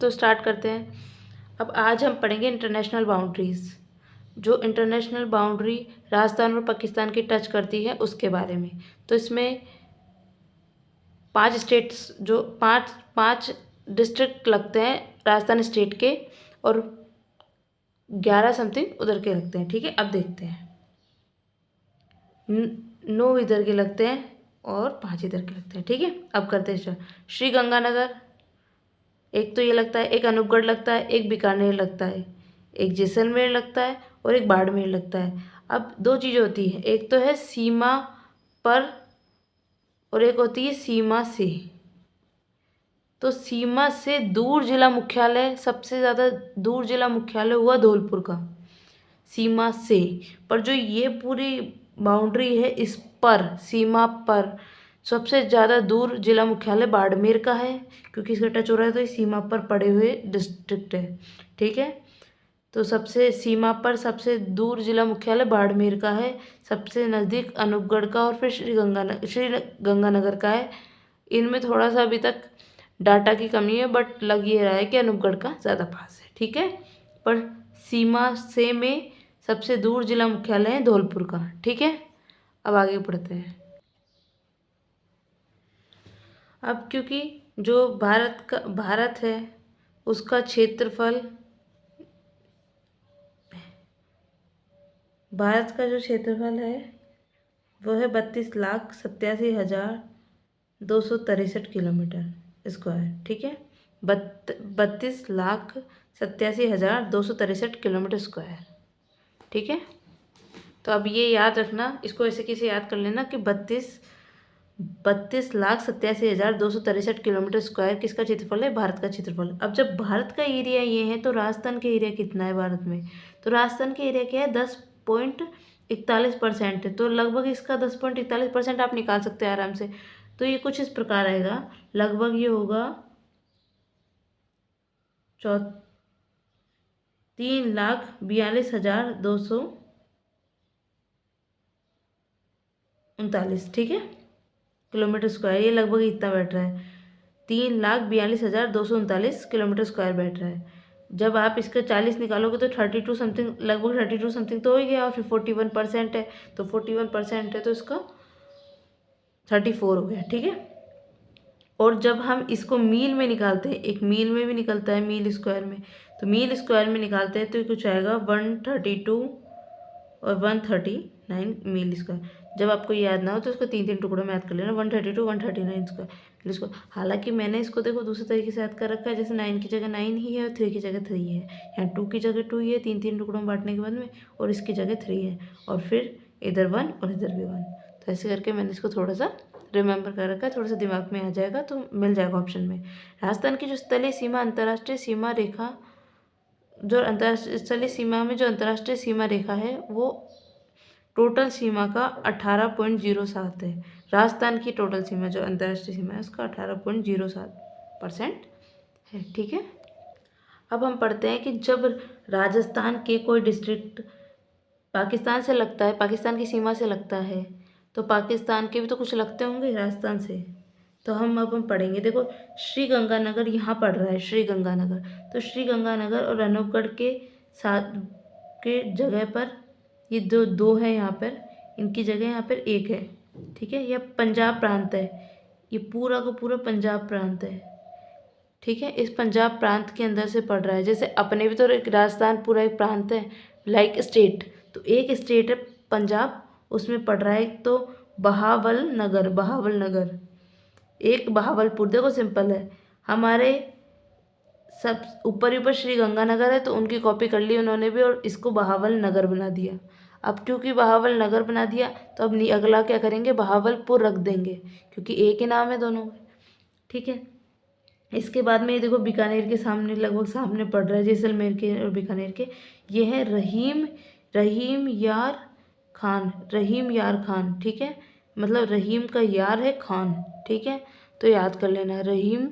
तो स्टार्ट करते हैं। अब आज हम पढ़ेंगे इंटरनेशनल बाउंड्रीज़, जो इंटरनेशनल बाउंड्री राजस्थान और पाकिस्तान की टच करती है उसके बारे में। तो इसमें 5 स्टेट्स, जो पाँच पाँच डिस्ट्रिक्ट लगते हैं राजस्थान स्टेट के, और 11 समथिंग उधर के लगते हैं। ठीक है, अब देखते हैं। 9 इधर के लगते हैं और 5 इधर के लगते हैं। ठीक है, अब करते हैं। श्री गंगानगर एक तो ये लगता है, एक अनूपगढ़ लगता है, एक बीकानेर लगता है, एक जैसलमेर लगता है और एक बाड़मेर लगता है। अब 2 चीज़ें होती हैं, एक तो है सीमा पर और एक होती है सीमा से। तो सीमा से दूर जिला मुख्यालय, सबसे ज़्यादा दूर जिला मुख्यालय हुआ धौलपुर का, सीमा से। पर जो ये पूरी बाउंड्री है, इस पर सीमा पर सबसे ज़्यादा दूर जिला मुख्यालय बाड़मेर का है, क्योंकि इसका टच हो रहा है तो ये सीमा पर पड़े हुए डिस्ट्रिक्ट है। ठीक है, तो सबसे सीमा पर सबसे दूर जिला मुख्यालय बाड़मेर का है, सबसे नज़दीक अनूपगढ़ का और फिर श्री गंगानगर का है। इनमें थोड़ा सा अभी तक डाटा की कमी है, बट लग ये रहा है कि अनूपगढ़ का ज़्यादा पास है। ठीक है, पर सीमा से में सबसे दूर जिला मुख्यालय है धौलपुर का। ठीक है, अब आगे बढ़ते हैं। अब क्योंकि जो भारत है उसका क्षेत्रफल, भारत का जो क्षेत्रफल है वो है 32,87,263 किलोमीटर स्क्वायर। ठीक है, 32,87,263 किलोमीटर स्क्वायर। ठीक है, तो अब ये याद रखना, इसको ऐसे कैसे याद कर लेना कि 32,87,263 किलोमीटर स्क्वायर किसका क्षेत्रफल है? भारत का क्षेत्रफल। अब जब भारत का एरिया ये है तो राजस्थान का एरिया कितना है भारत में? तो राजस्थान का एरिया क्या है? 10.41% है। तो लगभग इसका 10.41% आप निकाल सकते हैं आराम से। तो ये कुछ इस प्रकार आएगा, लगभग ये होगा 3,42,239। ठीक है, किलोमीटर स्क्वायर, ये लगभग इतना बैठ रहा है। 3,42,239 किलोमीटर स्क्वायर बैठ रहा है। जब आप इसका 40 निकालोगे तो 32 समथिंग, लगभग 32 समथिंग तो हो ही गया। और फिर 41% है, तो 41% है तो इसका 34 हो गया। ठीक है, और जब हम इसको मील में निकालते हैं, एक मील में भी निकलता है, मील स्क्वायर में, तो मील स्क्वायर में निकालते हैं तो कुछ आएगा 132 और 139 मील स्क्वायर। जब आपको याद ना हो तो इसको 3 टुकड़ों में याद कर लेना, 132 139 स्क्वायर इसको। हालांकि मैंने इसको देखो दूसरे तरीके से याद कर रखा है, जैसे 9 की जगह 9 ही है और 3 की जगह 3 है, यहाँ 2 की जगह 2 ही है 3 टुकड़ों में बांटने के बाद में, और इसकी जगह 3 है, और फिर इधर 1 और इधर भी 1। तो ऐसे करके मैंने इसको थोड़ा सा रिमेंबर कर रखा है, थोड़ा सा दिमाग में आ जाएगा तो मिल जाएगा ऑप्शन में। राजस्थान की जो स्थलीय सीमा, अंतर्राष्ट्रीय सीमा रेखा, जो अंतर्राष्ट्रीय स्थलीय सीमा में जो अंतर्राष्ट्रीय सीमा रेखा है वो टोटल सीमा का 18.07 है। राजस्थान की टोटल सीमा जो अंतर्राष्ट्रीय सीमा है उसका 18.07% है। ठीक है, अब हम पढ़ते हैं कि जब राजस्थान के कोई डिस्ट्रिक्ट पाकिस्तान से लगता है, पाकिस्तान की सीमा से लगता है, तो पाकिस्तान के भी तो कुछ लगते होंगे राजस्थान से। तो हम पढ़ेंगे, देखो श्री गंगानगर यहाँ पड़ रहा है, श्री गंगानगर। तो श्री गंगानगर और अनूपगढ़ के साथ के जगह पर ये दो है यहाँ पर, इनकी जगह यहाँ पर एक है। ठीक है, यह पंजाब प्रांत है, ये पूरा का पूरा पंजाब प्रांत है। ठीक है, इस पंजाब प्रांत के अंदर से पड़ रहा है। जैसे अपने भी तो राजस्थान पूरा एक प्रांत है, लाइक स्टेट, तो एक स्टेट है पंजाब, उसमें पड़ रहा है। एक तो बहावल नगर, एक बहावलपुर। देखो सिंपल है, हमारे सब ऊपर ऊपर श्री गंगानगर है तो उनकी कॉपी कर ली उन्होंने भी और इसको बहावल नगर बना दिया। अब क्योंकि बहावल नगर बना दिया तो अब अगला क्या करेंगे, बहावलपुर रख देंगे, क्योंकि एक ही नाम है दोनों में। ठीक है, इसके बाद में ये देखो बीकानेर के सामने, लगभग सामने पड़ रहा है, जैसलमेर के और बीकानेर के, ये है रहीम यार खान। ठीक है, मतलब रहीम का यार है खान। ठीक है, तो याद कर लेना रहीम,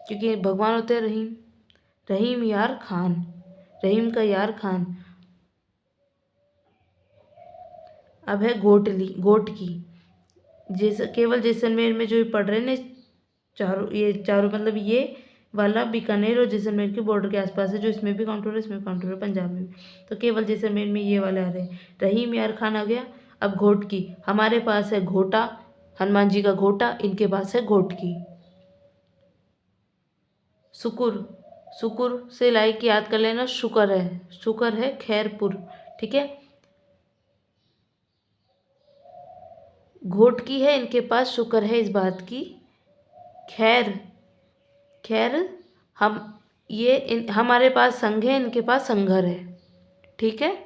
क्योंकि भगवान होते हैं रहीम, रहीम यार खान, रहीम का यार खान। अब है घोटकी, जैसे केवल जैसलमेर में जो पढ़ रहे हैं ना चारों, ये चारों मतलब ये वाला बीकानेर और जैसलमेर के बॉर्डर के आसपास है, जो इसमें भी काउंट हो रहा है, इसमें भी काउंट हो रहा है, पंजाब में भी। तो केवल जैसलमेर में ये वाले आ रहे हैं। रहीम यार खान आ गया। अब घोटकी, हमारे पास है घोटा, हनुमान जी का घोटा, इनके पास है घोटकी। सुकुर, सुकुर से लाइक याद कर लेना, शुकर है, शुकर है खैरपुर, ठीक है। घोटकी है, इनके पास शुक्र है इस बात की। खैर, खैर हम हमारे पास संघ है, इनके पास संघर है, ठीक है।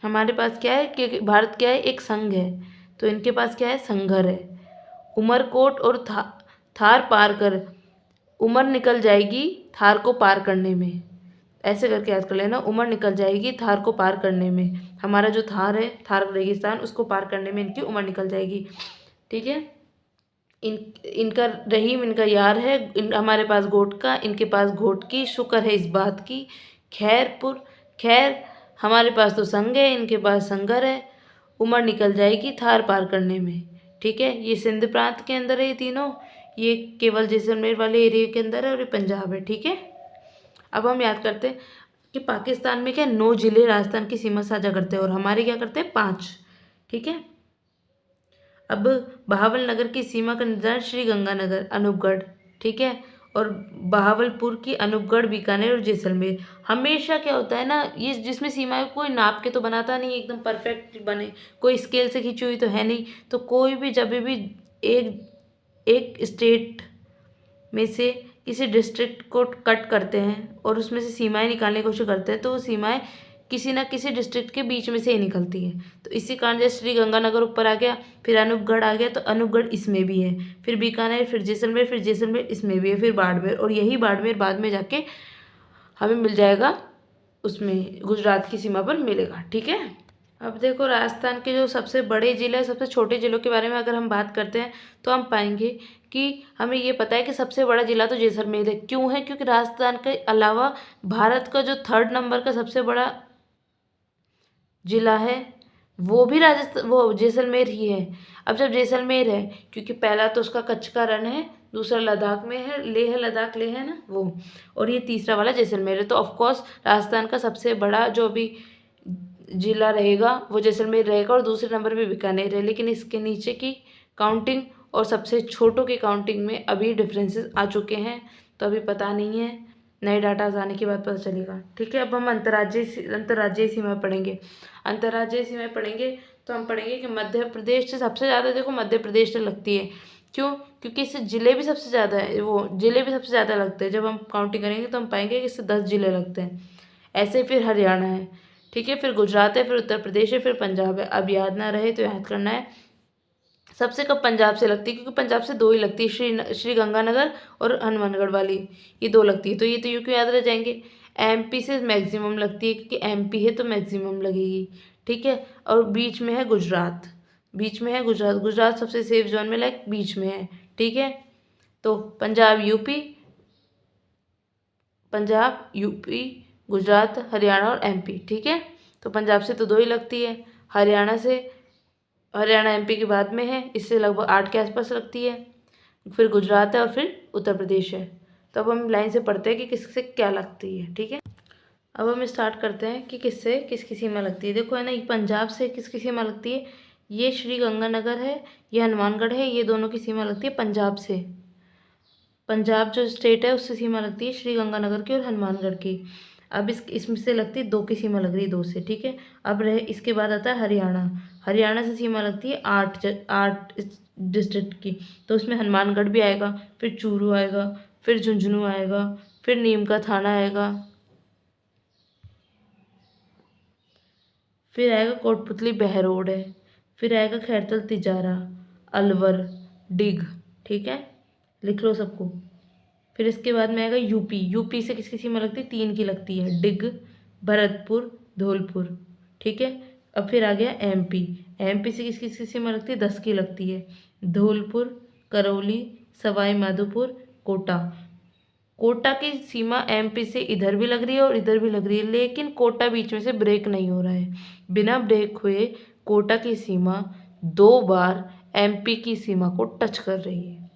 हमारे पास क्या है कि भारत क्या है, एक संघ है, तो इनके पास क्या है, संघर है। उमरकोट और थार पार कर, उमर निकल जाएगी थार को पार करने में, ऐसे करके याद कर लेना। उमर निकल जाएगी थार को पार करने में, हमारा जो थार है, थार रेगिस्तान, उसको पार करने में इनकी उमर निकल जाएगी, ठीक है। इनका रहीम इनका यार है, हमारे पास घोटका, इनके पास घोटकी, शुक्र है इस बात की। खैरपुर, खैर हमारे पास तो संग है, इनके पास संगर है, उमर निकल जाएगी थार पार करने में, ठीक है। ये सिंध प्रांत के अंदर है ये तीनों, ये केवल जैसलमेर वाले एरिया के अंदर है, और ये पंजाब है, ठीक है। अब हम याद करते हैं कि पाकिस्तान में क्या 9 जिले राजस्थान की सीमा साझा करते हैं, और हमारे क्या करते हैं 5, ठीक है। अब बहावलनगर की सीमा का निर्धारण श्री गंगानगर, अनूपगढ़, ठीक है, और बहावलपुर की अनूपगढ़, बीकानेर और जैसलमेर। हमेशा क्या होता है ना, ये जिसमें सीमाएं कोई नाप के तो बनाता नहीं एकदम परफेक्ट बने, कोई स्केल से खींची हुई तो है नहीं, तो कोई भी जब भी एक एक स्टेट में से किसी डिस्ट्रिक्ट को कट करते हैं और उसमें से सीमाएं निकालने की कोशिश करते हैं, तो वो सीमाएं किसी ना किसी डिस्ट्रिक्ट के बीच में से ही निकलती है। तो इसी कारण जैसे श्री गंगानगर ऊपर आ गया, फिर अनूपगढ़ आ गया, तो अनूपगढ़ इसमें भी है, फिर बीकानेर, फिर जैसलमेर इसमें भी है, फिर बाड़मेर, और यही बाड़मेर बाद में जाके हमें मिल जाएगा, उसमें गुजरात की सीमा पर मिलेगा, ठीक है। अब देखो राजस्थान के जो सबसे बड़े जिले, सबसे छोटे जिलों के बारे में अगर हम बात करते हैं, तो हम पाएंगे कि हमें ये पता है कि सबसे बड़ा जिला तो जैसलमेर है। क्यों है? क्योंकि राजस्थान के अलावा भारत का जो 3rd नंबर का सबसे बड़ा जिला है, वो भी वो जैसलमेर ही है। अब जब जैसलमेर है, क्योंकि पहला तो उसका कच्छ का रण है, दूसरा लद्दाख में है, लेह लद्दाख लेह है ना वो, और ये तीसरा वाला जैसलमेर है। तो ऑफकोर्स राजस्थान का सबसे बड़ा जो भी जिला रहेगा वो जैसलमेर रहेगा, और दूसरे नंबर पे बीकानेर है। लेकिन इसके नीचे की काउंटिंग और सबसे छोटों की काउंटिंग में अभी डिफरेंसेस आ चुके हैं, तो अभी पता नहीं है, नए डाटा आने के बाद पता चलेगा, ठीक है। अब हम अंतर्राज्यीय सीमा पढ़ेंगे। अंतर्राज्यीय सीमा पढ़ेंगे तो हम पढ़ेंगे कि मध्य प्रदेश से सबसे ज़्यादा, देखो मध्य प्रदेश से लगती है। क्यों? क्योंकि इससे जिले भी सबसे ज़्यादा है, वो जिले भी सबसे ज़्यादा लगते हैं। जब हम काउंटिंग करेंगे तो हम पाएंगे कि इससे 10 जिले लगते हैं। ऐसे फिर हरियाणा है, ठीक है, फिर गुजरात है, फिर उत्तर प्रदेश है, फिर पंजाब है। अब याद ना रहे तो याद करना है। सबसे कम पंजाब से लगती है, क्योंकि पंजाब से 2 ही लगती है, श्री गंगानगर और हनुमानगढ़ वाली, ये 2 लगती है, तो ये तो यूँ क्यों याद रह जाएंगे। एमपी से मैक्सिमम लगती है, क्योंकि एमपी है तो मैक्सिमम लगेगी, ठीक है। और बीच में है गुजरात, बीच में है गुजरात, गुजरात सबसे सेफ जोन में लाइक बीच में है, ठीक है। तो पंजाब यूपी गुजरात हरियाणा और एमपी, ठीक है। तो पंजाब से तो 2 ही लगती है, हरियाणा एमपी के बाद में है, इससे लगभग 8 के आसपास लगती है, फिर गुजरात है और फिर उत्तर प्रदेश है। तो अब हम लाइन से पढ़ते हैं कि किससे क्या लगती है, ठीक है। अब हम स्टार्ट करते हैं कि किससे किसकी सीमा लगती है। देखो है ना, ये पंजाब से किसकी सीमा लगती है, ये श्री गंगानगर है, ये हनुमानगढ़ है, ये दोनों की सीमा लगती है पंजाब से। पंजाब जो स्टेट है उससे सीमा लगती है श्री गंगानगर की और हनुमानगढ़ की। अब इसमें से लगती है 2 की सीमा लग रही है, 2 से, ठीक है। अब रहे इसके बाद आता है हरियाणा, हरियाणा से सीमा लगती है 8 डिस्ट्रिक्ट की, तो उसमें हनुमानगढ़ भी आएगा, फिर चूरू आएगा, फिर झुंझुनू आएगा, फिर नीम का थाना आएगा, फिर आएगा कोटपुतली बहरोड है, फिर आएगा खैरतल तिजारा, अलवर, डिग, ठीक है, लिख लो सबको। फिर इसके बाद में आएगा यूपी, यूपी से किसकी सीमा लगती है, 3 की लगती है, डिग, भरतपुर, धौलपुर, ठीक है। अब फिर आ गया एमपी, एमपी से किसकी किसकी सीमा लगती है, 10 की लगती है, धौलपुर, करौली, सवाई माधोपुर, कोटा। कोटा की सीमा एमपी से इधर भी लग रही है और इधर भी लग रही है, लेकिन कोटा बीच में से ब्रेक नहीं हो रहा है। बिना ब्रेक हुए कोटा की सीमा 2 बार एमपी की सीमा को टच कर रही है,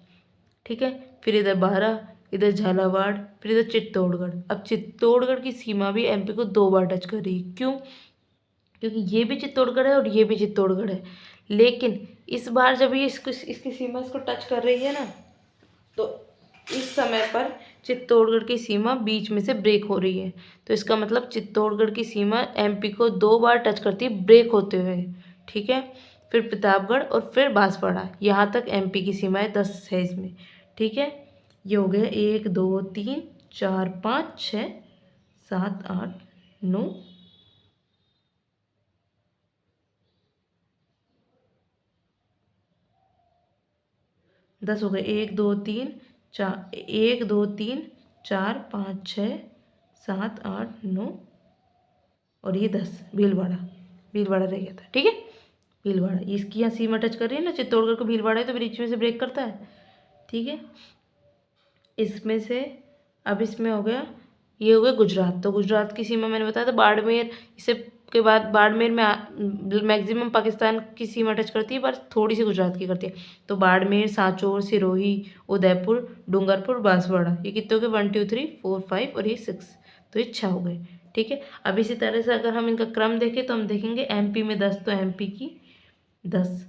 ठीक है। फिर इधर 12, इधर झालावाड़, फिर इधर चित्तौड़गढ़। अब चित्तौड़गढ़ की सीमा भी एमपी को 2 बार टच कर रही है। क्यों? क्योंकि ये भी चित्तौड़गढ़ है और ये भी चित्तौड़गढ़ है। लेकिन इस बार जब ये इसकी सीमा इसको टच कर रही है ना, तो इस समय पर चित्तौड़गढ़ की सीमा बीच में से ब्रेक हो रही है। तो इसका मतलब चित्तौड़गढ़ की सीमा एमपी को 2 बार टच करती है ब्रेक होते हुए। ठीक है, फिर प्रतापगढ़ और फिर बांसवाड़ा, यहाँ तक एमपी की सीमाएं 10 है इसमें। ठीक है, ये हो गया 1 2 3 4 5 6 7 8 9 10 हो गए। 1 2 3 4 1 2 3 4 5 6 7 8 9 और ये 10 भीलवाड़ा। भीलवाड़ा रह गया था। ठीक है, भीलवाड़ा इसकी यहाँ सीमा टच कर रही है ना, चित्तौड़गढ़ को भीलवाड़ा है तो बीच में से ब्रेक करता है। ठीक है, इसमें से अब इसमें हो गया, ये हो गया गुजरात। तो गुजरात की सीमा मैंने बताया था बाड़मेर, इससे के बाद बाड़मेर में मैक्सिमम पाकिस्तान की सीमा टच करती है, पर थोड़ी सी गुजरात की करती है। तो बाड़मेर, सांचौर, सिरोही, उदयपुर, डूंगरपुर, बांसवाड़ा, ये कितने हो गए? 1 2 3 4 5 और ये 6, तो ये 6 हो गए। ठीक है, अब इसी तरह से अगर हम इनका क्रम देखें तो हम देखेंगे एमपी में 10, तो एमपी की 10।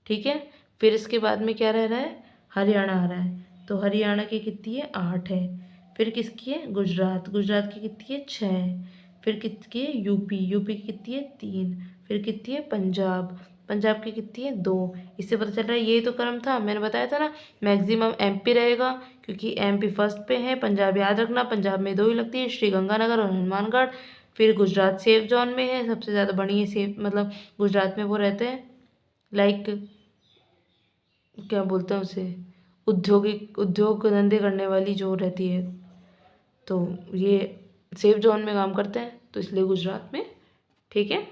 ठीक है, फिर इसके बाद में क्या रह रहा है? हरियाणा आ रहा है। तो हरियाणा की कितनी है? 8 है। फिर किसकी है? गुजरात। गुजरात की कितनी है? 6 है। फिर किसकी है? यूपी। यूपी की कितनी है? 3। फिर कितनी है? पंजाब। पंजाब की कितनी है? 2। इससे पता चल रहा है ये तो क्रम था, मैंने बताया था ना मैक्सिमम एमपी रहेगा, क्योंकि एमपी फर्स्ट पे है। पंजाब याद रखना, पंजाब में 2 ही लगती है, श्रीगंगानगर और हनुमानगढ़। फिर गुजरात सेफ जोन में है, सबसे ज़्यादा बड़ी है सेफ, मतलब गुजरात में वो रहते हैं लाइक, क्या बोलते हैं उसे, औद्योगिक उद्योग धंधे करने वाली जो रहती है, तो ये सेफ जोन में काम करते हैं, तो इसलिए गुजरात में। ठीक है,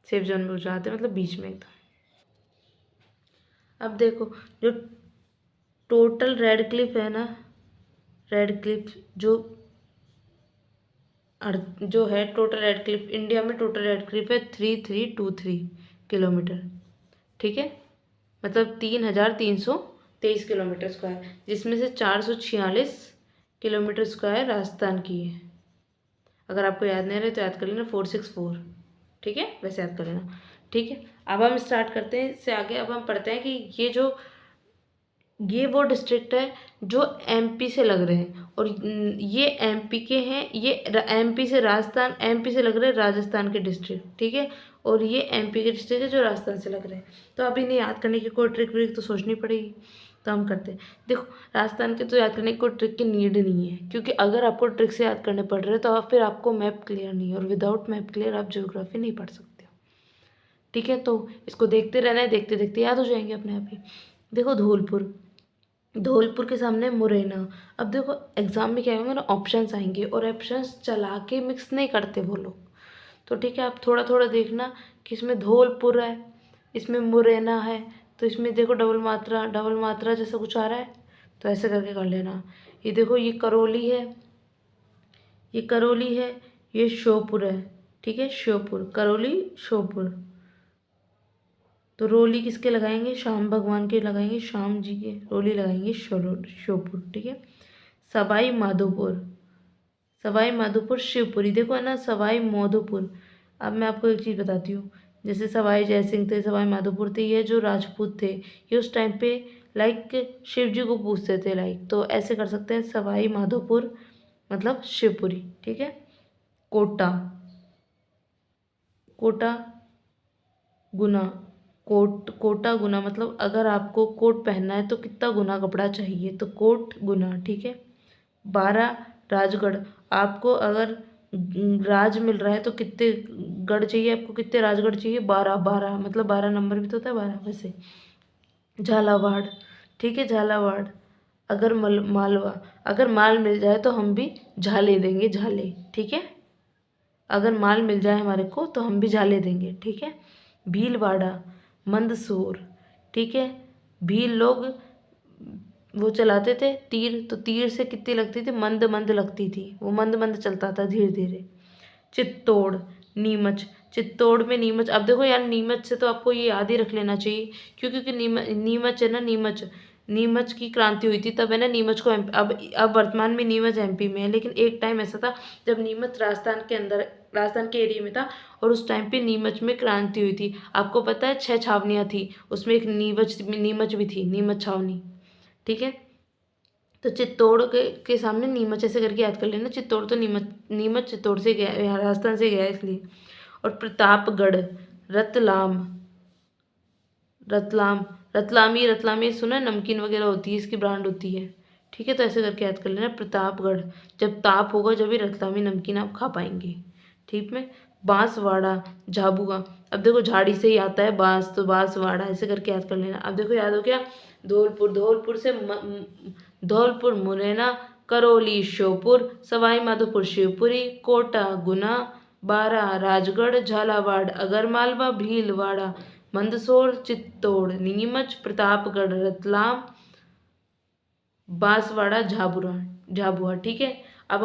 सेफ जोन में गुजरात है, मतलब बीच में एकदम। अब देखो, जो टोटल रेड क्लिफ है ना, रेड क्लिफ जो है टोटल रेड क्लिफ, इंडिया में टोटल रेड क्लिफ है 3323 किलोमीटर। ठीक है, मतलब 3323 किलोमीटर स्क्वायर, जिसमें से 446 किलोमीटर स्क्वायर राजस्थान की है। अगर आपको याद नहीं रहे तो याद कर लेना 464। ठीक है, वैसे याद कर लेना। ठीक है, अब हम स्टार्ट करते हैं इससे आगे। अब हम पढ़ते हैं कि ये वो डिस्ट्रिक्ट है जो एमपी से लग रहे हैं, और ये एमपी के हैं, ये एमपी से राजस्थान, एमपी से लग रहे हैं राजस्थान के डिस्ट्रिक्ट। ठीक है, और ये एमपी के डिस्ट्रिक्ट है जो राजस्थान से लग रहे हैं। तो अब इन्हें याद करने की कोई ट्रिक व्रिक तो सोचनी पड़ेगी, तो हम करते हैं। देखो, राजस्थान के तो याद करने की कोई ट्रिक की नीड नहीं है, क्योंकि अगर आपको ट्रिक से याद करने पड़ रहे हैं तो फिर आपको मैप क्लियर नहीं है, और विदाउट मैप क्लियर आप ज्योग्राफी नहीं पढ़ सकते हो। ठीक है, तो इसको देखते रहना है, देखते देखते याद हो जाएंगे अपने आप ही। देखो, धौलपुर, धौलपुर के सामने मुरैना। अब देखो एग्जाम में क्या होगा ना, ऑप्शंस आएंगे, और ऑप्शंस चला के मिक्स नहीं करते वो लोग। तो ठीक है, आप थोड़ा थोड़ा देखना कि इसमें धौलपुर है, इसमें मुरैना है, तो इसमें देखो डबल मात्रा जैसा कुछ आ रहा है, तो ऐसे करके कर लेना। ये देखो, ये करौली है, ये करौली है, ये श्योपुर है। ठीक है, श्योपुर, करौली, श्योपुर। तो रोली किसके लगाएंगे? श्याम भगवान के लगाएंगे, श्याम जी के रोली लगाएंगे श्योपुर। ठीक है, सवाई माधोपुर, सवाई माधोपुर शिवपुरी। देखो है ना, सवाई माधोपुर। अब मैं आपको एक चीज़ बताती हूँ, जैसे सवाई जयसिंह थे, सवाई माधोपुर थे, ये जो राजपूत थे, ये उस टाइम पे लाइक शिव जी को पूजते थे लाइक, तो ऐसे कर सकते हैं सवाई माधोपुर मतलब शिवपुरी। ठीक है, कोटा, कोटा गुना, कोटा गुना मतलब अगर आपको कोट पहनना है तो कितना गुना कपड़ा चाहिए, तो कोट गुना। ठीक है, 12 राजगढ़, आपको अगर राज मिल रहा है तो कितने गढ़ चाहिए आपको, कितने राजगढ़ चाहिए? 12, 12 मतलब 12 नंबर भी तो होता है 12 वैसे। झालावाड़, ठीक है, झालावाड़। अगर मालवा, अगर माल मिल जाए तो हम भी झाले देंगे, झाले। ठीक है, अगर माल मिल जाए हमारे को तो हम भी झाले देंगे। ठीक है, भीलवाड़ा, मंदसौर। ठीक है, भील लोग वो चलाते थे तीर, तो तीर से कितनी लगती थी? मंद मंद लगती थी, वो मंद मंद चलता था धीरे धीरे। चित्तौड़, नीमच, चित्तौड़ में नीमच। अब देखो यार, नीमच से तो आपको ये याद ही रख लेना चाहिए, क्योंकि नीमच है ना, नीमच नीमच की क्रांति हुई थी, तब है ना नीमच को अब वर्तमान में नीमच एमपी में है, लेकिन एक टाइम ऐसा था जब नीमच राजस्थान के एरिया में था और उस टाइम पे नीमच में क्रांति हुई थी। आपको पता है 6 छावनियाँ थी, उसमें एक नीमच भी थी, नीमच छावनी। ठीक है, तो चित्तौड़ के सामने नीमच ऐसे करके याद कर लेना। चित्तौड़ तो नीमच चित्तौड़ से गया, राजस्थान से गया इसलिए। और प्रतापगढ़, रतलाम, रतलाम रतलामी सुना है, नमकीन वगैरह होती है, इसकी ब्रांड होती है। ठीक है, तो ऐसे करके याद कर लेना। प्रतापगढ़, जब ताप होगा जब भी रतलामी नमकीन आप खा पाएंगे। ठीक में, बांसवाड़ा, झाबुआ। अब देखो झाड़ी से ही आता है बांस, तो बांसवाड़ा ऐसे करके याद कर लेना। अब देखो याद हो गया। धौलपुर मुरैना, करौली श्योपुर, सवाई माधोपुर शिवपुरी, कोटा गुना, बारा राजगढ़, झालावाड़ अगरमालवा, भीलवाड़ा मंदसौर, चित्तौड़ नीमच, प्रतापगढ़ रतलाम, बांसवाड़ा झाबुआ। ठीक है, अब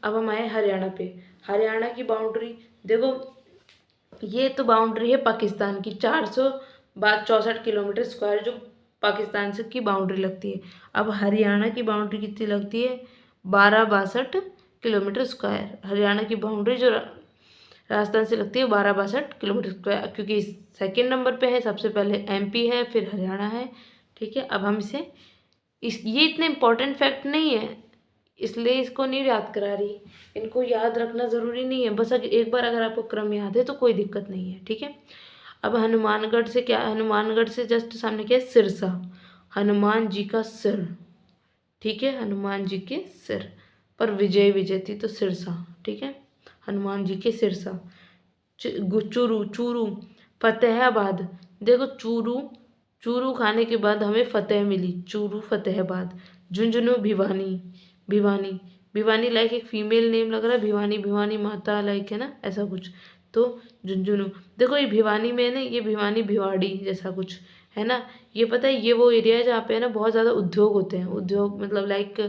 हम आए हरियाणा पे। हरियाणा की बाउंड्री देखो, ये तो बाउंड्री है पाकिस्तान की, 464 किलोमीटर स्क्वायर जो पाकिस्तान से की बाउंड्री लगती है। अब हरियाणा की बाउंड्री कितनी लगती है? 1262 किलोमीटर स्क्वायर। हरियाणा की बाउंड्री जो राजस्थान से लगती है 1262 किलोमीटर स्क्वायर, क्योंकि सेकेंड नंबर पे है, सबसे पहले एमपी है, फिर हरियाणा है। ठीक है, अब हम ये इतने इम्पोर्टेंट फैक्ट नहीं है, इसलिए इसको नहीं याद करा रही। इनको याद रखना ज़रूरी नहीं है, बस एक बार अगर आपको क्रम याद है तो कोई दिक्कत नहीं है। ठीक है, अब हनुमानगढ़ से जस्ट सामने क्या है? सिरसा, हनुमान जी का सिर। ठीक है, हनुमान जी के सिर पर विजय थी तो सिरसा। ठीक है, हनुमान जी के सिरसा। चूरू, फतेहाबाद। देखो चूरू खाने के बाद हमें फतेह मिली, चूरू फतेहाबाद। झुंझुनू भिवानी लाइक एक फीमेल नेम लग रहा है, भिवानी माता लाइक है ना, ऐसा कुछ। तो झुंझुनू, देखो ये भिवानी में है ना, ये भिवाड़ी जैसा कुछ है ना। ये पता है, ये वो एरिया है जहाँ पे है ना बहुत ज़्यादा उद्योग होते हैं। उद्योग मतलब लाइक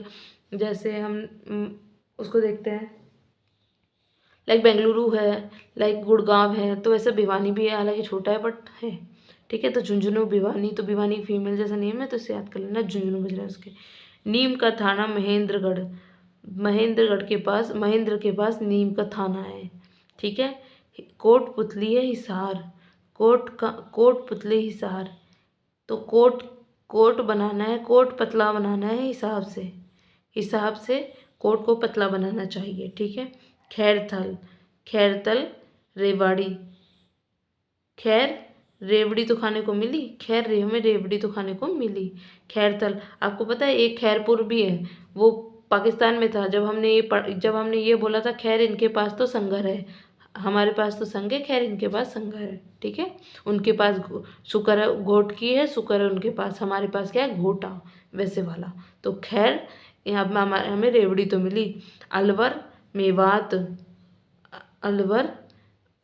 जैसे हम उसको देखते हैं, लाइक बेंगलुरु है, लाइक गुड़गांव है, तो वैसे भिवानी भी है, हालांकि छोटा है बट है। ठीक है, तो झुंझुनू भिवानी, तो भिवानी फीमेल जैसा नेम है, तो इसे याद कर लेना, झुंझुनू बज रहा है उसके। नीम का थाना महेंद्र के पास नीम का थाना है। ठीक है, कोटपुतली है हिसार, कोटपुतली हिसार। तो कोट बनाना है, कोट पतला बनाना है हिसाब से कोट को पतला बनाना चाहिए। ठीक है, खैरतल रेवाड़ी, रेवड़ी तो खाने को मिली, हमें रेवड़ी तो खाने को मिली। खैरतल, आपको पता है एक खैरपुर भी है, वो पाकिस्तान में था। जब हमने ये बोला था खैर इनके पास तो संगर है, हमारे पास तो संग है, खैर इनके पास संगर है। ठीक है, उनके पास शुक्र है घोट की है, शुक्र है उनके पास, हमारे पास क्या है? घोटा वैसे वाला। तो खैर यहाँ हमें रेवड़ी तो मिली। अलवर मेवात,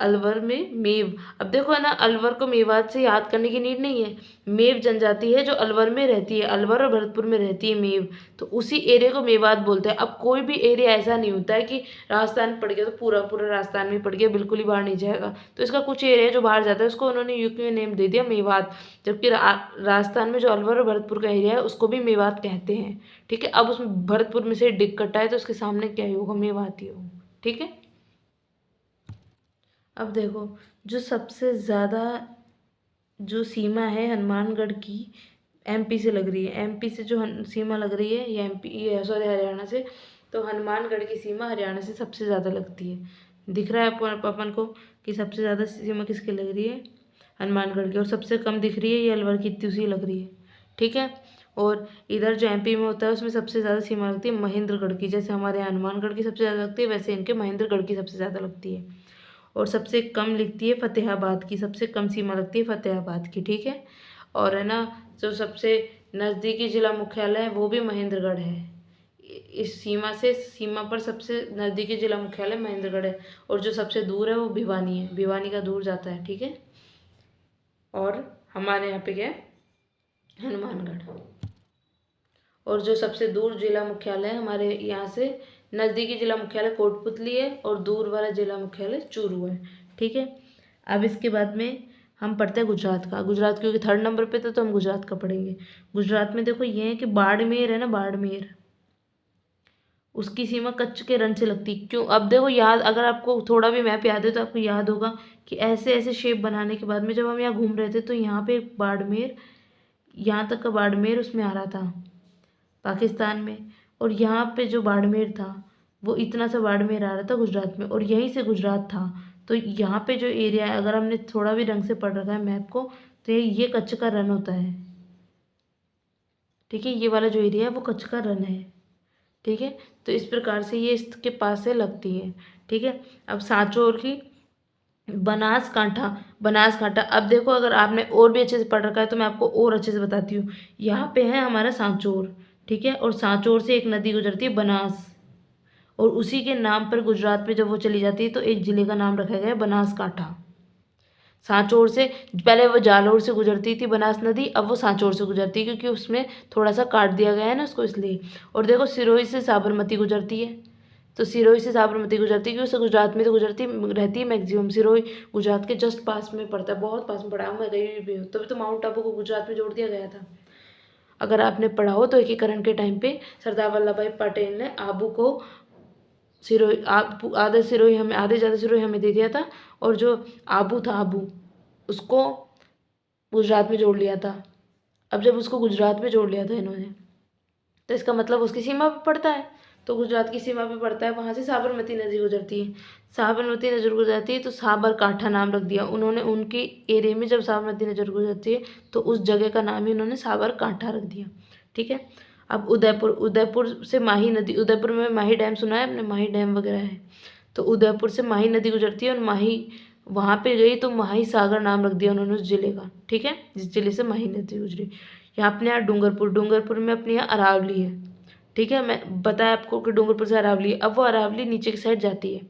अलवर में मेव। अब देखो है ना, अलवर को मेवात से याद करने की नीड नहीं है। मेव जनजाति है जो अलवर में रहती है, अलवर और भरतपुर में रहती है मेव, तो उसी एरिया को मेवात बोलते हैं। अब कोई भी एरिया ऐसा नहीं होता है कि राजस्थान पड़ गया तो पूरा राजस्थान में पड़ गया, बिल्कुल ही बाहर नहीं जाएगा। तो इसका कुछ एरिया जो बाहर जाता है उसको उन्होंने यूपी में नेम दे दिया मेवात, जबकि राजस्थान में जो अलवर और भरतपुर का एरिया है उसको भी मेवात कहते हैं। ठीक है, अब उसमें भरतपुर में से डिग कटा है तो उसके सामने क्या ही होगा? मेवात ही होगा। ठीक है, अब देखो जो सबसे ज़्यादा जो सीमा है हनुमानगढ़ की, एमपी से लग रही है, एमपी से जो सीमा लग रही है ये ये सॉरी हरियाणा से, तो हनुमानगढ़ की सीमा हरियाणा से सबसे ज़्यादा लगती है। दिख रहा है अपन को कि सबसे ज़्यादा सीमा किसकी लग रही है? हनुमानगढ़ की। और सबसे कम दिख रही है ये अलवर की, इतनी सी लग रही है। ठीक है, और इधर जो एमपी में होता है उसमें सबसे ज़्यादा सीमा लगती है महेंद्रगढ़ की। जैसे हमारे यहाँ हनुमानगढ़ की सबसे ज़्यादा लगती है, वैसे इनके महेंद्रगढ़ की सबसे ज़्यादा लगती है। और सबसे कम लिखती है फतेहाबाद की, सबसे कम सीमा लगती है फतेहाबाद की। ठीक है, और है ना जो सबसे नज़दीकी जिला मुख्यालय है वो भी महेंद्रगढ़ है। इस सीमा पर सबसे नज़दीकी जिला मुख्यालय महेंद्रगढ़ है, और जो सबसे दूर है वो भिवानी है, भिवानी का दूर जाता है। ठीक है, और हमारे यहाँ पे क्या है? हनुमानगढ़। और जो सबसे दूर जिला मुख्यालय है हमारे यहाँ से, नज़दीकी जिला मुख्यालय कोटपुतली है और दूर वाला जिला मुख्यालय चूरू है। ठीक है, अब इसके बाद में हम पढ़ते हैं गुजरात का। गुजरात क्योंकि थर्ड नंबर पे था तो हम गुजरात का पढ़ेंगे। गुजरात में देखो ये है कि बाड़मेर है ना, बाड़मेर, उसकी सीमा कच्छ के रण से लगती है। क्यों? अब देखो याद, अगर आपको थोड़ा भी मैप याद है तो आपको याद होगा कि ऐसे ऐसे शेप बनाने के बाद में जब हम यहाँ घूम रहे थे तो यहाँ पे बाड़मेर, यहाँ तक का बाड़मेर उसमें आ रहा था पाकिस्तान में, और यहाँ पे जो बाड़मेर था वो इतना सा बाड़मेर आ रहा था गुजरात में, और यहीं से गुजरात था। तो यहाँ पे जो एरिया है, अगर हमने थोड़ा भी ढंग से पढ़ रखा है मैप को, तो ये कच्छ का रण होता है। ठीक है, ये वाला जो एरिया है वो कच्छ का रण है। ठीक है, तो इस प्रकार से ये इसके पास से लगती है। ठीक है, अब सांचौर की बनासकांठा, बनासकांठा। अब देखो अगर आपने और भी अच्छे से पढ़ रखा है तो मैं आपको और अच्छे से बताती हूँ। यहाँ पे है हमारा सांचौर, ठीक है, और सांचौर से एक नदी गुजरती है बनास, और उसी के नाम पर गुजरात में जब वो चली जाती है तो एक जिले का नाम रखा गया है बनासकांठा। सांचौर से, पहले वो जालौर से गुजरती थी बनास नदी, अब वो सांचौर से गुजरती है क्योंकि उसमें थोड़ा सा काट दिया गया है ना उसको, इसलिए। और देखो सिरोही से साबरमती गुजरती है, तो सिरोही से साबरमती गुजरती है क्योंकि उसे गुजरात में तो गुजरती रहती है मैक्सिमम। सिरोही गुजरात के जस्ट पास में पड़ता है, बहुत पास में पड़ा है, मैं गई भी हूँ, तभी तो माउंट आबू को गुजरात में जोड़ दिया गया था। अगर आपने पढ़ा हो तो एकीकरण के टाइम पे सरदार वल्लभ भाई पटेल ने आबू को सिरोही, आधा सिरोही हमें, आधे ज़्यादा सिरोही हमें दे दिया था, और जो आबू था, आबू, उसको गुजरात में जोड़ लिया था। अब जब उसको गुजरात में जोड़ लिया था इन्होंने, तो इसका मतलब उसकी सीमा पे पड़ता है, तो गुजरात की सीमा पे पड़ता है, वहाँ से साबरमती नदी गुजरती है। साबरमती नदी गुजरती है तो साबरकांठा नाम रख दिया उन्होंने, उनके एरिया में जब साबरमती नदी गुजरती है तो उस जगह का नाम ही उन्होंने साबरकांठा रख दिया। ठीक है, अब उदयपुर, उदयपुर से माही नदी, उदयपुर में माही डैम सुना है आपने, माही डैम वगैरह है, तो उदयपुर से माही नदी गुजरती है, और माही वहाँ पे गई तो माही सागर नाम रख दिया उन्होंने उस जिले का। ठीक है, जिस जिले से माही नदी गुजरी। यहाँ अपने यहाँ डूंगरपुर, डूंगरपुर में अपने यहाँ अरावली है। ठीक है, मैं बताया आपको कि डूंगरपुर से अरावली है। अब वो अरावली नीचे की साइड जाती है।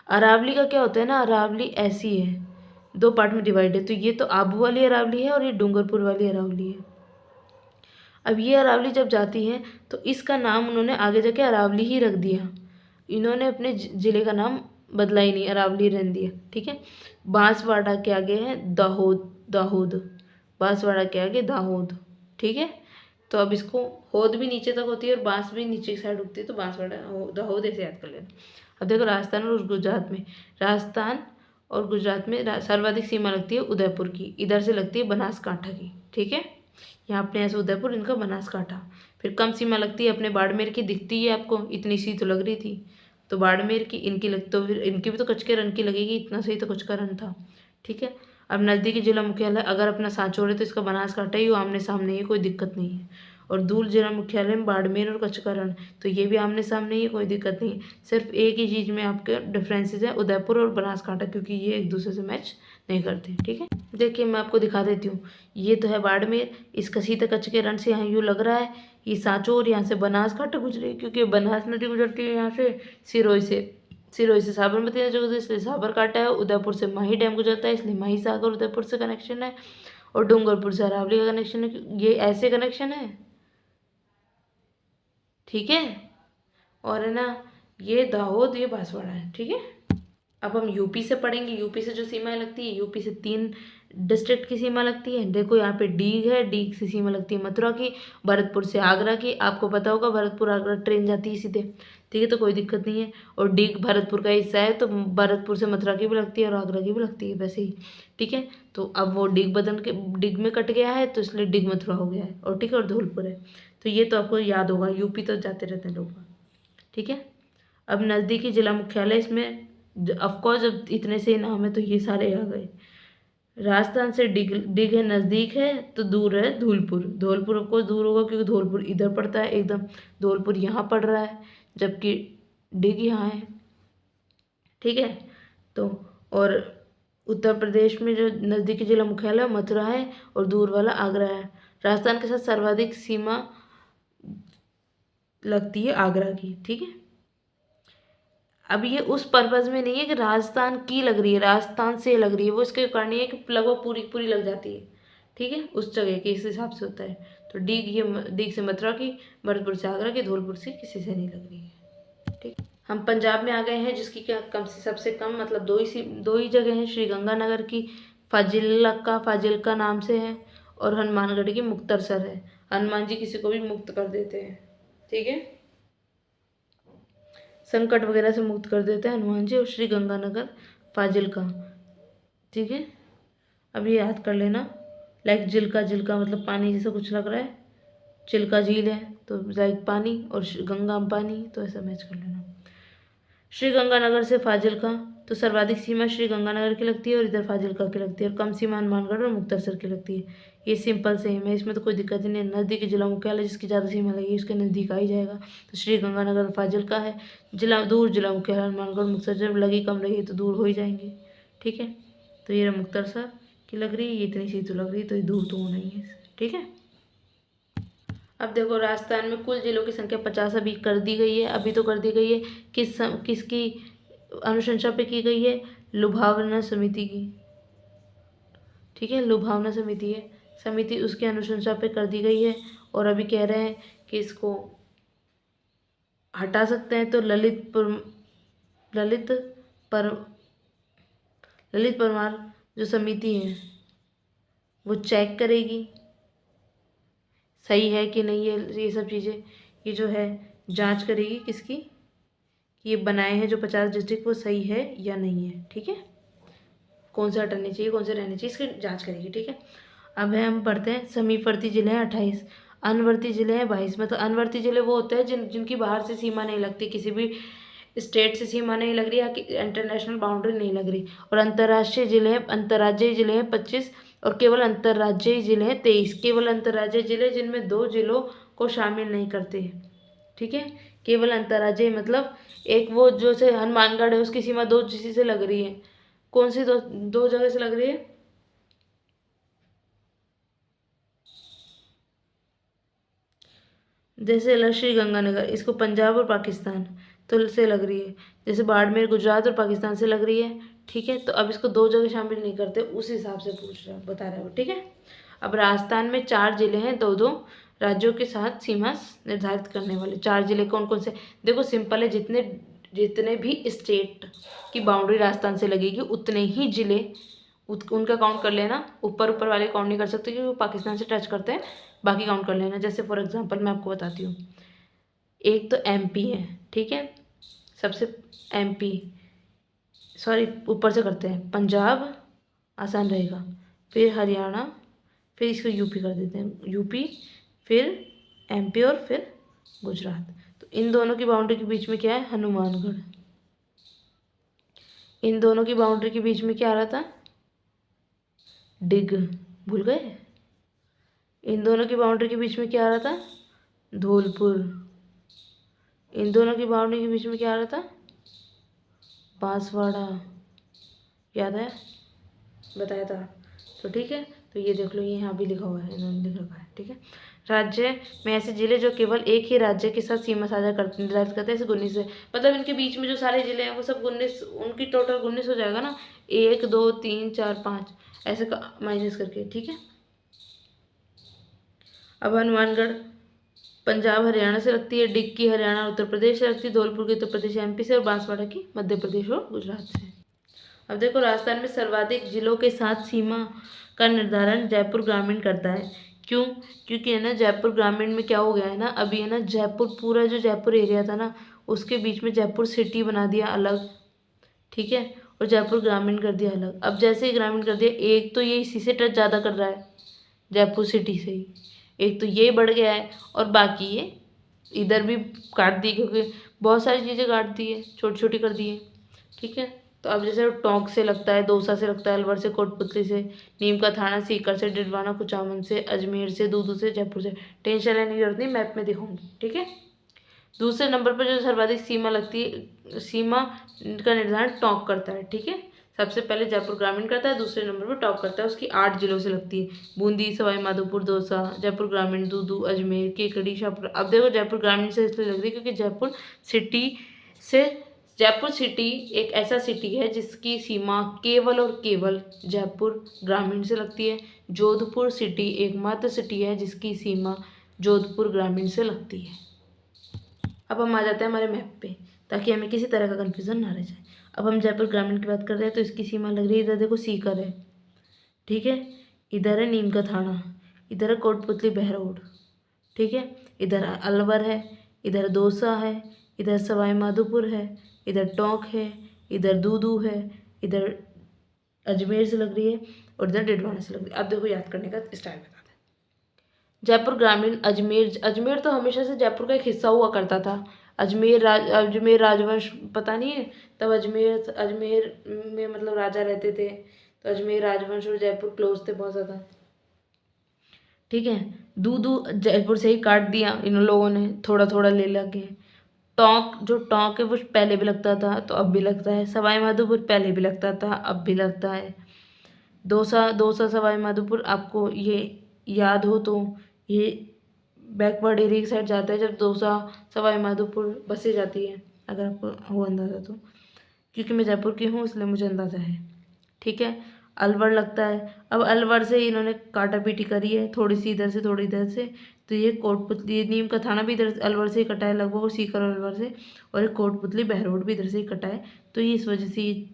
अरावली का क्या होता है ना, अरावली ऐसी है, दो पार्ट में डिवाइड है, तो ये तो आबू वाली अरावली है और ये डूंगरपुर वाली अरावली है। अब ये अरावली जब जाती है तो इसका नाम उन्होंने आगे जाके अरावली ही रख दिया, इन्होंने अपने जिले का नाम बदला ही नहीं, अरावली रहने दिया। ठीक है, बांसवाड़ा के आगे है दाहोद, दाहोद, बांसवाड़ा के आगे दाहोद। ठीक है, तो अब इसको होद भी नीचे तक होती है और बांस भी नीचे की साइड उगती है, तो बांसवाड़ा दाहोद ऐसे याद कर लेना। अब देखो राजस्थान और गुजरात में, राजस्थान और गुजरात में सर्वाधिक सीमा लगती है उदयपुर की, इधर से लगती है बनासकांठा की। ठीक है, यहाँ अपने ऐसे उदयपुर, इनका बनासकांठा। फिर कम सीमा लगती है अपने बाड़मेर की, दिखती है आपको, इतनी सी तो लग रही थी, तो बाड़मेर की, इनकी लग, तो फिर इनकी भी तो कच्छ के रण की लगेगी, इतना सही तो कच्छ का रण था। ठीक है, अब नज़दीकी जिला मुख्यालय अगर अपना सांचौर है तो इसका बनासकांठा ही आमने सामने ही, कोई दिक्कत नहीं है। और दूर जिला मुख्यालय में बाड़मेर और कच्छ का रण, तो ये भी आमने सामने ही है, कोई दिक्कत नहीं है। सिर्फ एक ही चीज़ में आपके डिफरेंसेस हैं, उदयपुर और बनासकांठा, क्योंकि ये एक दूसरे से मैच नहीं करते। ठीक है, देखिए मैं आपको दिखा देती हूँ, ये तो है बाड़मेर, इसका सीधा कच्छ के रण से यहाँ यूँ लग रहा है, ये सांचौर, यहाँ से बनासकांठा गुजरे क्योंकि बनास नदी गुजरती है यहाँ से, सिरोही से, सिरोही से साबरमती नदी गुजरती है इसलिए साबरकांठा है, उदयपुर से माही डैम गुजरता है इसलिए माही सागर उदयपुर से कनेक्शन है, और डूंगरपुर से अरावली का कनेक्शन है, ये ऐसे कनेक्शन है। ठीक है, और है ना ये दाहोद, ये बांसवाड़ा है। ठीक है, अब हम यूपी से पढ़ेंगे। यूपी से जो सीमाएं लगती है, यूपी से 3 डिस्ट्रिक्ट की सीमा लगती है। देखो यहाँ पे डीग है, डीग से सीमा लगती है मथुरा की, भरतपुर से आगरा की, आपको पता होगा भरतपुर आगरा ट्रेन जाती है सीधे। ठीक है, तो कोई दिक्कत नहीं है, और डीग भरतपुर का हिस्सा है तो भरतपुर से मथुरा की भी लगती है और आगरा की भी लगती है वैसे ही। ठीक है, तो अब वो डीग बदल के डीग में कट गया है तो इसलिए डीग मथुरा हो गया है, और ठीक है, और धौलपुर है। तो ये तो आपको याद होगा, यूपी तो जाते रहते हैं लोग। ठीक है, अब नज़दीकी जिला मुख्यालय इसमें ऑफकोर्स जब इतने से नाम है तो ये सारे आ गए। राजस्थान से डिग है, नज़दीक है, तो दूर है धौलपुर, धौलपुर ऑफकोर्स दूर होगा क्योंकि धौलपुर इधर पड़ता है एकदम, धौलपुर यहाँ पड़ रहा है जबकि डिग यहाँ है। ठीक है, तो और उत्तर प्रदेश में जो नज़दीकी जिला मुख्यालय मथुरा है और दूर वाला आगरा है। राजस्थान के साथ सर्वाधिक सीमा लगती है आगरा की। ठीक है, अब ये उस पर्पज़ में नहीं है कि राजस्थान की लग रही है, राजस्थान से लग रही है, वो इसके कारण नहीं है कि लगभग पूरी पूरी लग जाती है। ठीक है, उस जगह के इस हिसाब से होता है। तो डीग, ये डीग से मथुरा की, भरतपुर से आगरा की, धौलपुर से किसी से नहीं लग रही है। ठीक, हम पंजाब में आ गए हैं जिसकी क्या कम से सबसे कम मतलब दो ही जगह हैं, श्री गंगानगर की फाजिल्का नाम से है, और हनुमानगढ़ की मुक्तसर है। हनुमान जी किसी को भी मुक्त कर देते हैं, ठीक है, संकट वगैरह से मुक्त कर देते हैं हनुमान जी। और श्री गंगानगर फाजिल्का, ठीक है, अब ये याद कर लेना। लाइक जिल्का, जिल्का मतलब पानी जैसा कुछ लग रहा है, चिल्का झील है तो लाइक पानी, और गंगा पानी, तो ऐसा मैच कर लेना। श्री गंगानगर से फाजिल्का, तो सर्वाधिक सीमा श्री गंगानगर की लगती है और इधर फाजिल्का की लगती है, और कम सीमा हनुमानगढ़ और मुक्तसर की लगती है। ये सिंपल सेम है, इसमें तो कोई दिक्कत ही नहीं है। नज़दीकी जिला मुख्यालय जिसकी ज़्यादा सीमा लगी उसके नज़दीक आ ही जाएगा, तो श्री गंगानगर फाजिल्का है। जिला मुख्यालय हनुमानगढ़ मुक्तसर, जब लगी कम लगी तो दूर हो ही जाएंगे, ठीक है। तो ये मुक्तसर की लग रही है, ये इतनी सी तो लग रही है, तो ये दूर तो होना ही है, ठीक है। अब देखो राजस्थान में कुल जिलों की संख्या 50 अभी कर दी गई है, अभी तो कर दी गई है। किसकी अनुशंसा पे की गई है? लुभावना समिति की, ठीक है, लुभावना समिति है, समिति उसकी अनुशंसा पे कर दी गई है। और अभी कह रहे हैं कि इसको हटा सकते हैं, तो ललित पर ललित परमार जो समिति है वो चेक करेगी सही है कि नहीं, ये सब चीज़ें, ये जो है जांच करेगी किसकी, कि ये बनाए हैं जो 50 डिस्ट्रिक्ट वो सही है या नहीं है, ठीक है, कौन से हटाने चाहिए कौन से रहने चाहिए, इसकी जांच करेगी, ठीक है। अब है हम पढ़ते हैं समीपवर्ती जिले हैं 28, अनवर्ती जिले हैं 22। मतलब अनवर्ती जिले वो होते हैं जिनकी बाहर से सीमा नहीं लगती, किसी भी स्टेट से सीमा नहीं लग रही या इंटरनेशनल बाउंड्री नहीं लग रही। और अंतर्राज्यीय जिले हैं 25, और केवल अंतर्राज्यीय जिले हैं 23। केवल अंतर्राज्यीय जिले जिनमें 2 जिलों को शामिल नहीं करते, ठीक है। केवल अंतर्राज्यीय मतलब एक वो जो से हनुमानगढ़ है उसकी सीमा 2 किसी से लग रही है, कौन सी दो जगह से लग रही है? जैसे श्री गंगानगर, इसको पंजाब और पाकिस्तान तो से लग रही है, जैसे बाड़मेर गुजरात और पाकिस्तान से लग रही है, ठीक है। तो अब इसको 2 जगह शामिल नहीं करते, उस हिसाब से पूछ रहा बता रहा है वो, ठीक है। अब राजस्थान में 4 जिले हैं, 2-2 राज्यों के साथ सीमा निर्धारित करने वाले। 4 जिले कौन कौन से? देखो सिंपल है, जितने जितने भी स्टेट की बाउंड्री राजस्थान से लगेगी उतने ही जिले उनका काउंट कर लेना। ऊपर ऊपर वाले काउंट नहीं कर सकते क्योंकि वो पाकिस्तान से टच करते हैं, बाकी काउंट कर लेना। जैसे फॉर एग्जांपल मैं आपको बताती हूँ, एक तो एमपी है, ठीक है, सबसे एमपी, सॉरी ऊपर से करते हैं, पंजाब आसान रहेगा, फिर हरियाणा, फिर इसको यूपी कर देते हैं, यूपी, फिर एमपी और फिर गुजरात। तो इन दोनों की बाउंड्री के बीच में क्या है? हनुमानगढ़। इन दोनों की बाउंड्री के बीच में क्या आ रहा था? डिग, भूल गए? इन दोनों की बाउंड्री के बीच में क्या आ रहा था? धौलपुर। इन दोनों की बाउंड्री के बीच में क्या आ रहा था? बांसवाड़ा। याद है? बताया था, तो ठीक है। तो ये देख लो, ये यहाँ भी लिखा हुआ है, इन्होंने लिख रखा है, ठीक है। राज्य में ऐसे जिले जो केवल एक ही राज्य के साथ सीमा साझा करते निर्धारित करते हैं, ऐसे 19 है। मतलब इनके बीच में जो सारे जिले हैं वो सब 19, उनकी टोटल 19 हो जाएगा ना, 1 2 3 4 5 ऐसे माइनस करके, ठीक है। अब हनुमानगढ़ पंजाब हरियाणा से लगती है, डिक्की हरियाणा उत्तर प्रदेश से लगती है, धौलपुर की उत्तर प्रदेश एमपी से, और बांसवाड़ा की मध्य प्रदेश और गुजरात से। अब देखो राजस्थान में सर्वाधिक जिलों के साथ सीमा का निर्धारण जयपुर ग्रामीण करता है। क्यों? क्योंकि है ना जयपुर ग्रामीण में क्या हो गया है ना, अभी है ना जयपुर, पूरा जो जयपुर एरिया था ना उसके बीच में जयपुर सिटी बना दिया अलग, ठीक है, और जयपुर ग्रामीण कर दिया अलग। अब जैसे ही ग्रामीण कर दिया, एक तो ये इसी से टच ज़्यादा कर रहा है, जयपुर सिटी से ही, एक तो ये बढ़ गया है, और बाकी ये इधर भी काट दी, क्योंकि बहुत सारी चीज़ें काट दी है, छोटी छोटी कर दी है, ठीक है। तो अब जैसे टोंक से लगता है, दौसा से लगता है, अलवर से, कोटपुतली से, नीम का थाना, सीकर से, डिडवाना, कुचामन से, अजमेर से, दूदू से, जयपुर से। टेंशन लेने की जरूरत नहीं, मैप में दिखाऊंगी, ठीक है। दूसरे नंबर पर जो सर्वाधिक सीमा लगती है, सीमा का निर्धारण टोंक करता है, ठीक है। सबसे पहले जयपुर ग्रामीण करता है, दूसरे नंबर पर टॉप करता है, उसकी 8 जिलों से लगती है, बूंदी, सवाई माधोपुर, दौसा, जयपुर ग्रामीण, दूदू, अजमेर, केकड़ी, शाहपुर। अब देखो जयपुर ग्रामीण से इसलिए लग रही है क्योंकि सिटी से जयपुर सिटी एक ऐसा सिटी है जिसकी सीमा केवल और केवल जयपुर ग्रामीण से लगती है। जोधपुर सिटी एकमात्र सिटी है जिसकी सीमा जोधपुर ग्रामीण से लगती है। अब हम आ जाते हैं हमारे मैप पे, ताकि हमें किसी तरह का कन्फ्यूज़न ना रह जाए। अब हम जयपुर ग्रामीण की बात कर रहे हैं तो इसकी सीमा लग रही है, इधर देखो सीकर है, ठीक है। इधर है नीम का थाना, इधर है कोटपुतली बहरोड, ठीक है। इधर अलवर है, इधर दौसा है, इधर सवाई माधोपुर है, इधर टोंक है, इधर दूदू है, इधर अजमेर से लग रही है और इधर डिडवाना से लग रही है। अब देखो याद करने का स्टाइल बता दें। जयपुर ग्रामीण, अजमेर, अजमेर तो हमेशा से जयपुर का एक हिस्सा हुआ करता था। अजमेर राजवंश पता नहीं है, तब अजमेर अजमेर में मतलब राजा रहते थे, तो अजमेर राजवंश और जयपुर क्लोज थे बहुत ज़्यादा, ठीक है। दूदू जयपुर से ही काट दिया इन लोगों ने, थोड़ा थोड़ा ले लगे। टोंक, जो टोंक है वो पहले भी लगता था तो अब भी लगता है। सवाई माधोपुर पहले भी लगता था अब भी लगता है। दौसा, दौसा सवाई माधोपुर आपको ये याद हो तो ये बैकवर्ड एरिया की साइड जाता है, जब दौसा सवाई माधोपुर बसें जाती है, अगर आपको हो अंदाज़ा तो, क्योंकि मैं जयपुर की हूँ इसलिए मुझे अंदाज़ा है, ठीक है। अलवर लगता है। अब अलवर से इन्होंने काटा पीटी करी है, थोड़ी सी इधर से थोड़ी इधर से, तो ये कोटपुतली, नीम का थाना भी इधर अलवर से ही कटा है लगभग, सीकर और अलवर से, और ये कोटपुतली बहरोड भी इधर से ही कटा है। तो ये इस वजह से ये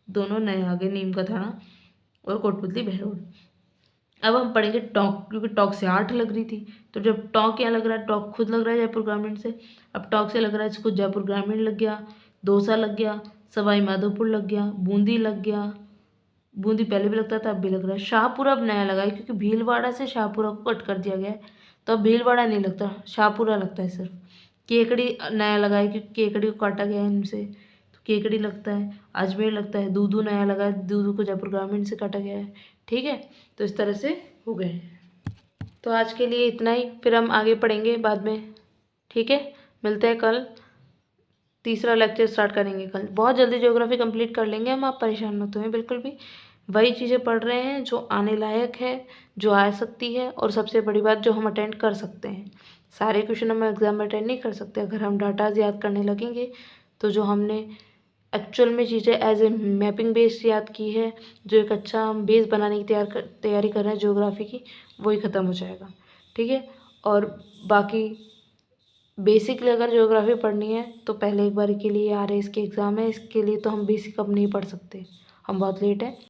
दोनों नए आ गए, नीम का थाना और कोटपुतली बहरोड। अब हम पढ़ेंगे टोंक, क्योंकि टोंक से 8 लग रही थी, तो जब टोंक यहाँ लग रहा है, टोंक खुद लग रहा है जयपुर ग्रामीण से, अब टोंक से लग रहा है इसको जयपुर ग्रामीण लग गया, दौसा लग गया, सवाई माधोपुर लग गया, बूंदी लग गया, बूंदी पहले भी लगता था अब भी लग रहा है। शाहपुरा अब नया लगा है, क्योंकि भीलवाड़ा से शाहपुरा को कट कर दिया गया है, तो अब भीलवाड़ा नहीं लगता, शाहपुरा लगता है सिर्फ। केकड़ी नया लगा है, क्योंकि केकड़ी को काटा गया है इनसे, तो केकड़ी लगता है। अजमेर लगता है। दूदू नया लगा है, दूदू को जयपुर ग्रामीण से काटा गया है, ठीक है। तो इस तरह से हो गए। तो आज के लिए इतना ही, फिर हम आगे पढ़ेंगे बाद में, ठीक है। मिलते हैं कल, तीसरा लेक्चर स्टार्ट करेंगे कल। बहुत जल्दी ज्योग्राफी कंप्लीट कर लेंगे हम, आप परेशान मत हों बिल्कुल भी। वही चीज़ें पढ़ रहे हैं जो आने लायक है, जो आ सकती है, और सबसे बड़ी बात जो हम अटेंड कर सकते हैं। सारे क्वेश्चन हम एग्जाम में अटेंड नहीं कर सकते, अगर हम डाटाज याद करने लगेंगे तो जो हमने एक्चुअल में चीज़ें एज ए मैपिंग बेस याद की है, जो एक अच्छा हम बेस बनाने की तैयारी कर रहे हैं ज्योग्राफी की, वही ख़त्म हो जाएगा, ठीक है। और बाकी बेसिकली अगर ज्योग्राफी पढ़नी है तो पहले एक बार के लिए RAS के एग्ज़ाम है, इसके लिए तो हम बेसिक अब नहीं पढ़ सकते, हम बहुत लेट है।